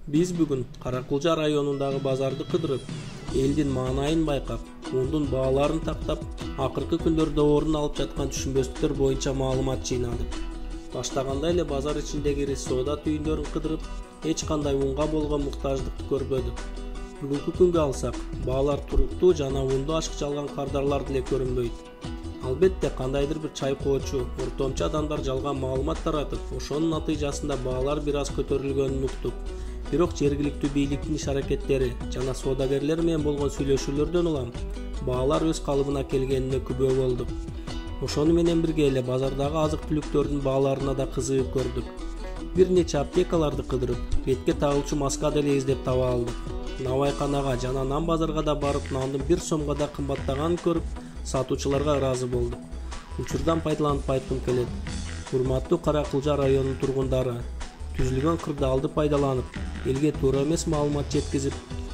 Биз бүгүн Каракулча районундагы базарды кыдырып, элдин маанайын байкап, ундун бааларын тактап, акыркы күндөрдө орун алып жаткан түшүнбөстүктөр боюнча маалымат жыйнадык. Баштаганда эле базар ичиндеги соода түйүндөрүн кыдырып, эч кандай унга болгон муктаждыкты көрбөдүк. Бүгүнкү күнгө алсак, баалар туруктуу жана унду ашыкча алган кардарлар деле көрүнбөйт. Албетте, кандайдыр бир чайкоочу, ортомчу адамдар жалган маалымат таратып, ошонун натыйжасында баалар бир аз көтөрүлгөнүн уктук. Бирок жергиликтүү бийликтин иш-аракеттери жана соодагерлер менен болгон сүйлөшүүлөрдөн улам баалар өз калыбына келгенине күбө болдук. Ошону менен бирге эле базардагы азык-түлүктөрдүн бааларына да кызыгып көрдүк. Бир нече аптекаларды кыдырып, бетке тагылчу маска деле издеп таба алдык. Навайканага жана нан базарга да барып, нандын 1 сомго да кымбаттаганын көрүп, сатуучуларга ыраазы болдук. Учурдан пайдаланып айткым келет. Урматтуу Каракулча районунун тургундары, түзүлгөн кырдаалды пайдаланып, элге туура эмес маалымат жеткизип,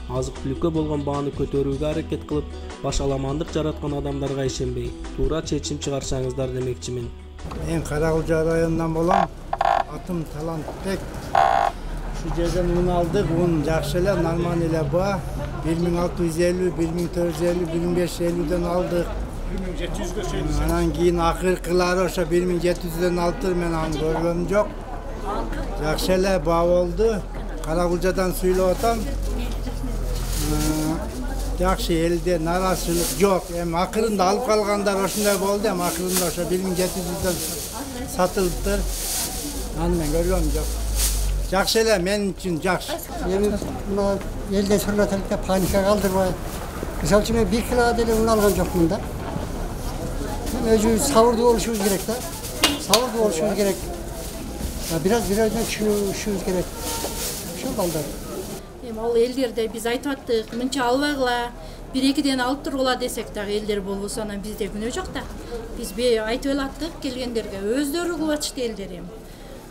азык-түлүккө болгон бааны көтөрүүгө аракет кылып, башаламандык жараткан адамдарга ишенбей, туура чечим чыгарсаңыздар демекчимин. Мен Каракулча районунан болом. Атым Талантбек. Şu жерден un алдык, un жакшы эле, нормаль эле баа. 1650, 1450, 1550ден алдык. 1700гө чейин. Анан кийин акыркылары ошо 1700ден алып мен аны көргөнүм жок. Жакшы эле баа болду. Каракулчадан сүйлөп атам. Жакшы элде нараачылык жок. Эми акырында алып калгандар ошондой болду, эми акырында ошо 1700ден сатылыптыр. Аны мен көргөнүм жок. Жакшы эле, мен үчүн жакшы. Эми мына элден сырнатылыкка паника калтырбай. Мисалы үчүн мен 1 кило деле un алган жокмун да. Өзүбүз сабырдуу болушубуз керек да. Сабырдуу болушубуз керек. Biraz düşünüşümüz gerek. Şu balдар. Ал элдерде биз айтып аттык, мынча албагыла, 1-2ден алып тургула десек дагы элдер болбосо анан бизде күнөө жок да. Биз айтып элаттык келгендерге, өздөрү кылып атышты элдер эми.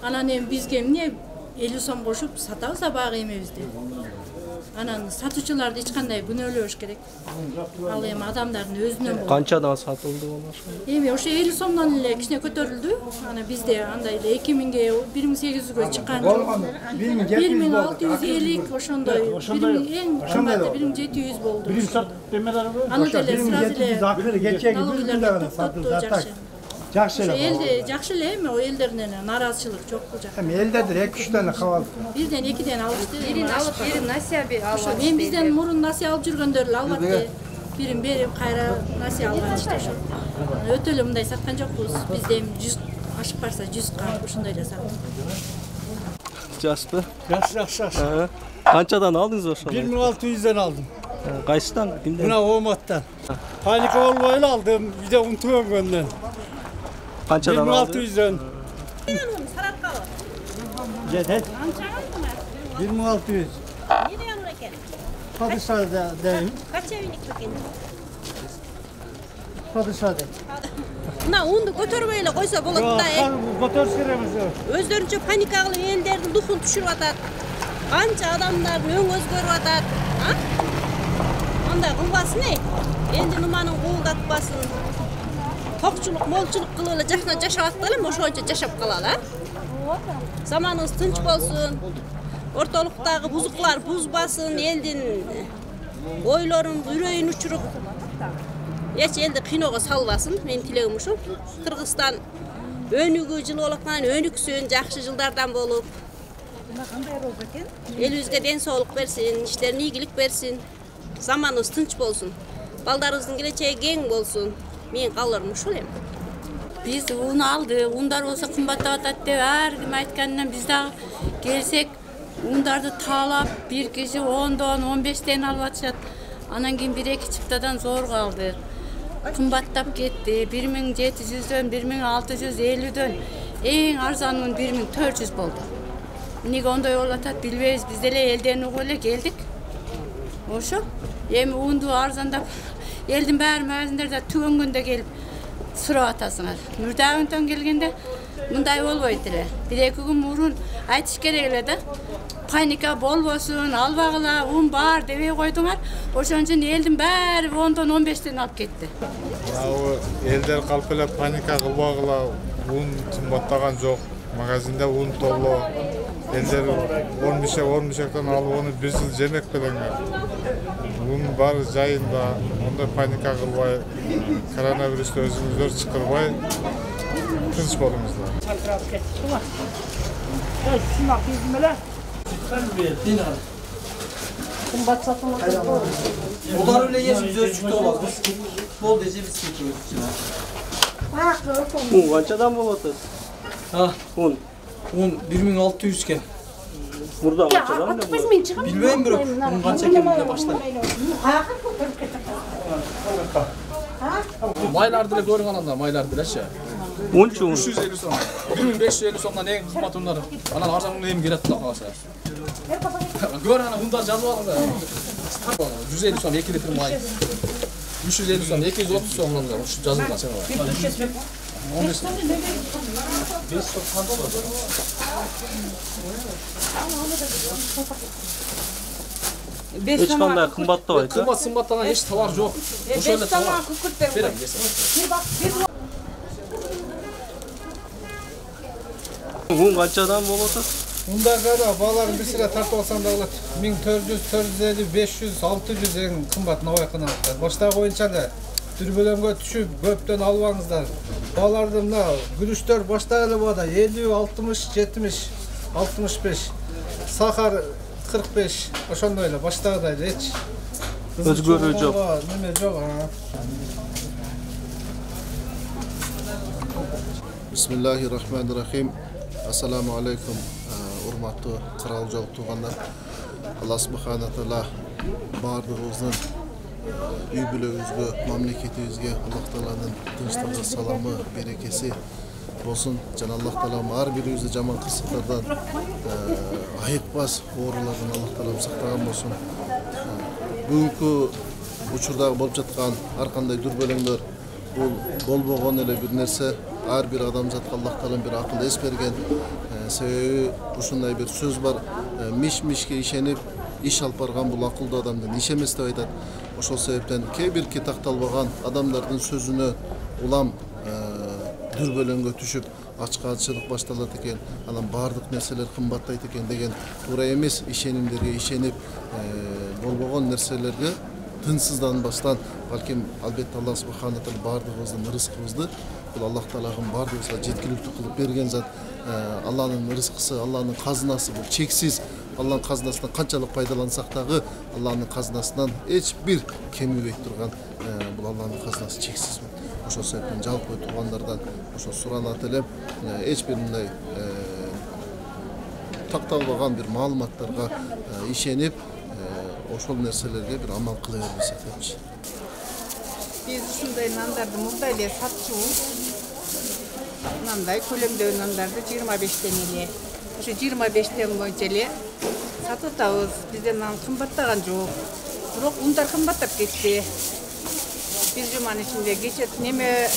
Анан эми бизге эмне 50 сом кошуп сатабыз баага эмебизди. Анан сатуучуларды эч кандай күнөөлөбүш керек. Ал эми адамдардын өзүнөн болот. Канчадан сатылды болмош? Эми ошо 50 сомдон эле кичине көтөрүлдү. Анан бизде андай эле 2000ге, 1800гө чыккан. 1650 ошондой. Эң кымбаты 1700 болду. Бирим сат демелерби? Аны деле сразу эле акыры кечеги күндө сатылды. Жакшы эле. Элде жакшы эле, эми элдерден нааразычылык жок бул жакта. Эми элдедир 2-3 дана кабал. 1-2ден алышты. Бирин алып, бирин насия алып. Мен бизден мурун насия алып жүргөндөр эле албатты. Бирин берип, кайра насия алган иште ошо. Өтө эле мындай саткан жокпуз. Бизде эми 100 ашык барса 100 кап ушундай эле саттык. Жашпы? Жакшы. Канчадан алдыңыз ошону? 1600ден алдым. Кайсыдан? Кимден? Мына Оматтан. Паника болбой эле алдым. Биде унтугөнгөндөн. Канчадан алдыңыз? 1600ден. Сараткалы. Жетет. Канча алдыңа? 1600. Неден алып экен? Padişah'da deyim. Kaç evinik eкен? Padişah'da. Mına undu көтөрбөй эле койсо болот да. Götürsüremiz yok. Өздөрүнчө паника кылып элдердин духун түшүрүп атат. Канча адамдардын өң өзгөрүп атат. Андай кылбасын элдин уманын куулдатпасын. Токчулук, молчулук кылып эле жакна жашап атпай эле ошончо жашап калалы. Заманыбыз тынч болсун. Ортолуктагы бузуклар бузбасын, элдин ойлорун, үрөйүн учуруп эч элди кыйноого салбасын. Менин тилегим ушул. Кыргызстан өнүгүү жылы болуп аткан, өнүксүн, жакшы жылдардан болуп. Кандай болду экен? Элибизге ден соолук берсин, иштерине ийгилик берсин. Заманыбыз тынч болсун. Балдарыбыздын келечеги кең болсун. Менин кааларым ушул эми. Биз un алды, ундар болсо кымбаттап атат деп ар ким айтканынан биз дагы келсек ундарды таалап, бир киши 10дон, 15ден алып атышат. Анан кийин 1-2 чыптадан зор калды. Кымбаттап кетти. 1700дөн, 1650дөн, эң арзаны 1400 болду. Эмнеге ондой болуп атат билбейбиз. Биз деле элден угуп эле келдик. Ошо. Эми унду арзандап элдин баары магазиндар да түгөнгөндө келип сурап атасыңар. Мурдагынтон келгенде мындай болбойт эле. 1-2 күн мурун айтыш керек эле да. Паника болбосун, албагыла, un бар дебей койдуңар. Ошон үчүн элдин баары 10дон 15ден алып кетти. Элдер калп эле паника кылбагыла, un кымбаттаган жок. Магазинде un толо. Elder 10 alıp onu bir yıl jemek bilen bunun bari jayında onda panika kılbay, koronavirüste özümüzдөр çıkırbay tinç bolumuzlar. Olar öyle yesin biz ölçükte olalım. Bol dece biz çekiyoruz. Un qanchadan bolot? Ha, Un 1600 ken. burada qanchadan da bolot? Bilmeyim bro. Bunun kança keminde başlar. Maylar dile görün ananda maylar dile şey. Unçu un. 350 son. 1550 sondan ne kısmat onları. Anan harcamın neyim gelet la kalsa. Gör ana bundan жазып алın da. 150 son 2 litre may. 350 son 230 sondan da şu жазылған sen var. 15 son. 5 son kandı olur. Hiç qanday qimmattabay. Qimmat hiç tovar yok. O'sha tovar. Berem. Un qanchadan bolot? Unda qara balaların bir sıra tartып alsan da alat. 1400, 450, 500, 600 en kımbat navay qanaatlar. Başta koyunca da dürbölөнгө düşüp köpten albanızlar. Balarda mına gülüştör başta ele boda 50, 60, 70, 65. Sakar 45. Oşonda öyle başta da hiç. Özgürlüğü yok. Neme yok ha. Bismillahirrahmanirrahim. Assalamu alaikum. Urmatlı Kıralcılık tuğanlar. Allah subhanahu wa ta'ala bardığımızın üy bölөгүбүzгө, мамлекетибизге Аллах Тааланын тынчтыгы, саламы, берекеси болсун. Жана Аллах Таалам ар бирибизди жаман кырсыктардан, айыкпас оорулардан Аллах Таалам сактаган болсун. Бүгүнкү учурдагы болуп жаткан ар кандай дүрбөлөңдөр бул болбогон эле бир нерсе. Ар бир адамзатка Аллах Таалам бир акыл эс берген. Себеби ушундай бир сөз бар. Миш-мишке ишенип иш алып барган бул акылдуу адамдан иш эмес деп айтат. Ошол себептен кээ бир такталбаган адамдардын сөзүнө улам дүрбөлөңгө түшүп ачкачылык башталат экен. Анан баардык нерселер кымбаттайт экен деген туура эмес ишенимдерге ишенип болбогон нерселерге тынсызданбастан балким албетте Аллах субхана таала баардыгыбыздын рызкыбызды бул Аллах Тааланын баардыгыбызга жеткиликтүү кылып берген зат. Алланын рызкысы, Алланын казынасы бул чексиз. Алланын казынасынан канчалык пайдалансак дагы Алланын казынасынан эч бир кемибей турган бул Алланын казынасы чексиз. Ошол себептен жалпы туугандардан ошо суранат элем эч бир мындай такталбаган бир маалыматтарга ишенип ошол нерселерге бир амал кыла бербесек депчи. Biz ушундай нандарды мындай эле сатчубуз. Мындай көлөмдөгү нандарды 25тен эле. Ошо 25тен боюнча эле сатып атабыз. Бизде нан кымбаттаган жок. Бирок ундар кымбаттап кетти. Bir жуманын ичинде кече неме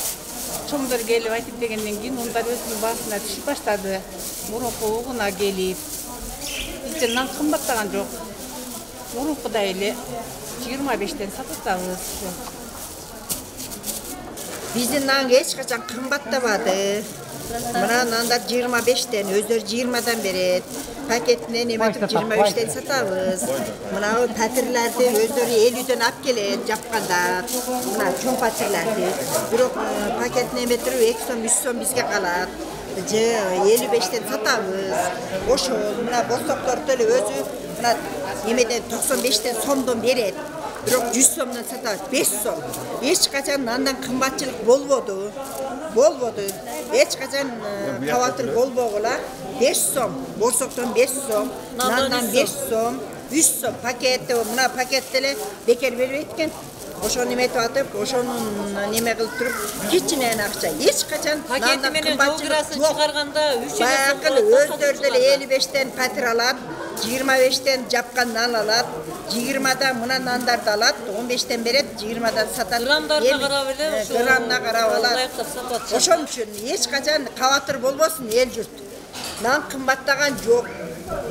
чоңдор келип айтып дегенден кийин ундар өзүнүн баасына түшүп баштады. Мурунку угуна келип. Бизде нан кымбаттаган жок. Мурункудай эле 25тен сатып атабыз. Биздин нан эч качан кымбаттабады. Мына нандар 25тен, өздөрү 20дан берет. Пакетинен эметип 23тен сатабыз. Мына патирлерди өздөрү 50ден алып келет жапканда. Мына чоң патирлерди. Бирок пакетинен эметип 2 сом, 3 сом бизге калат. 55тен сатабыз. Ошол мына босокторду эле өзү мына эмеден 95тен сомдон берет. Бирок 100 сомдон сатабыз, 5 сом. Эч качан нандан кымбатчылык болбоду. Эч качан таватыр болбогула. 5 сом, борсоктон 5 сом, нандан 5 сом, 3 сом пакетти, мына пакетти эле бекер бербейт экен. Ошону эметип атып, ошонун неме кылып туруп, кичинен акча. Эч качан нандан кымбатчылык чыгарганда 3 Бакыл өздөрү деле 55тен патир алат, 25тен жапкан нан алат, 20дан мына нандарды алат, 15тен берет, 20дан сатат. Грамдарына карап эле ошо. Грамына карап алат. Ошон үчүн эч качан кабатыр болбосун эл журт. Нан кымбаттаган жок.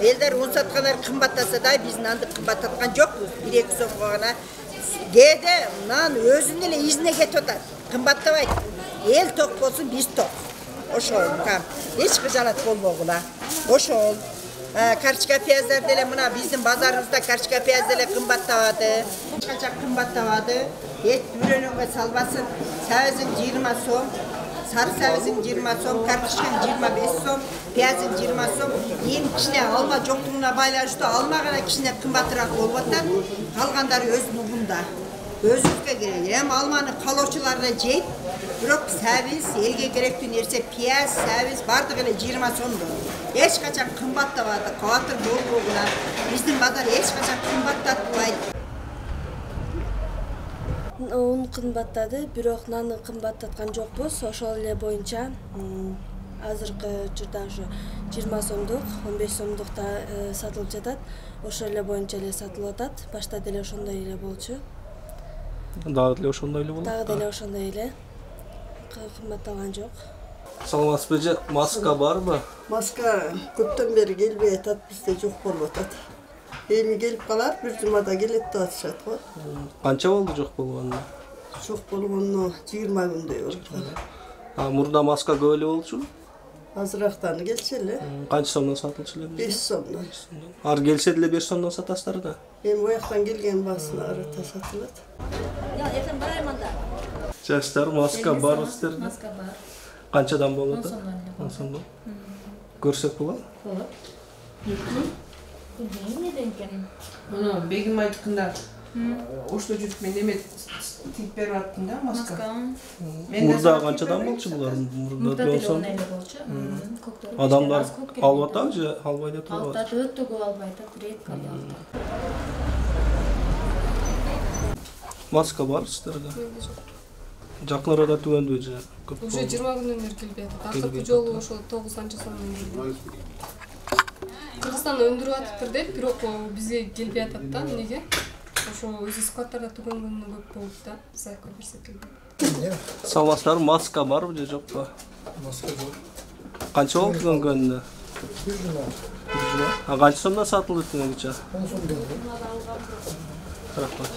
Элдер un саткандар кымбаттаса да биз нанды кымбаттаткан жокпуз. 1-2 сомго гана. Кээде нан өзүнүн эле изине кетип атат. Кымбаттабайт. Эл ток болсун, биз ток. Ошол эч кыжалат болбогула. Ошол Karışka piyazlar dele mına bizim pazarımızda karışka piyaz dele kımbattavadı. Kaçak kımbattavadı. Et bürönüne salbasın. Savizin 20 som. Sarı savizin 20 som. Karışkan 25 som. Piyazın 20 som. Yeni kişine alma yokluğuna baylaştı. Almağına kişine kımbatırak olmadan kalganları öz nubunda. Özlükке gerekir. Hem almanın kalorçularına ceyip, bürok servis, elge gerektiği nerse piyaz, servis, bardığıyla 20 sondu. Hiç kaçan kımbat da vardı, kavatır bol bolgular. Bizim bazar hiç kaçan kımbat da tutmaydı. Un kımbattadı, bürok nanı kımbattatkan jokpuz. Oşol ele boyunca azırkı jırda 20 somduk, 15 somdukta satılıp jatat. Oşol ele boyunca ele satılıp atat. Başta dele oşonday ele bolчу. Дагы деле ошондой эле болот. Дагы деле ошондой эле. Кымбатталган жок. Саламатсызбы эже, маска барбы? Маска көптөн бери келбей атат, бизде жок болуп атат. Эми келип калар, бир жумада келет деп атышат го. Канча болду жок болгонуна? Жок болгонуна 20 күндөй болду. Мурда маска көп эле болчу? Азырактан келчү эле. Канча сомдон сатылчу эле? 5 сомдон. Ар келсе деле 5 сомдон сатасыздар да? Эми ояктан келген басына арата сатылат. Ертең барайм анда. Жаштар маска бар сиздерде? Маска бар. Канчадан болот? 10 сомдон. 10 сомдон. Көрсөк болот? Болот. Эмнеден экен? Мына бегим айтканда ошто жүрүп мен эме тип берип аттым да маска. Мурда канчадан болчу булар? Мурда 10 сом. Адамдар алып атабы же албай да турбайбы? Алып атат, өтө көп албай атат, редко алып атат. Маска бар сиздерде? Жакын арада түгөндөбү же? Уже 20 күндөн бери келбей атат. Акыркы жолу ошол 9-сомдон келди. Кыргызстан өндүрүп атыптыр деп, бирок бизге келбей атат да, эмнеге? Ошо өзү складтарда түгөнгөнү көп болуп да, заявка берсек келбейт. Саламатсыздарбы, маска барбы же жокпу? Маска жок. Канча болду түгөнгөнүнө? 1 жума. Канча сомдон сатылды түгөнгөнчө? 10 сомдон. Рахмат.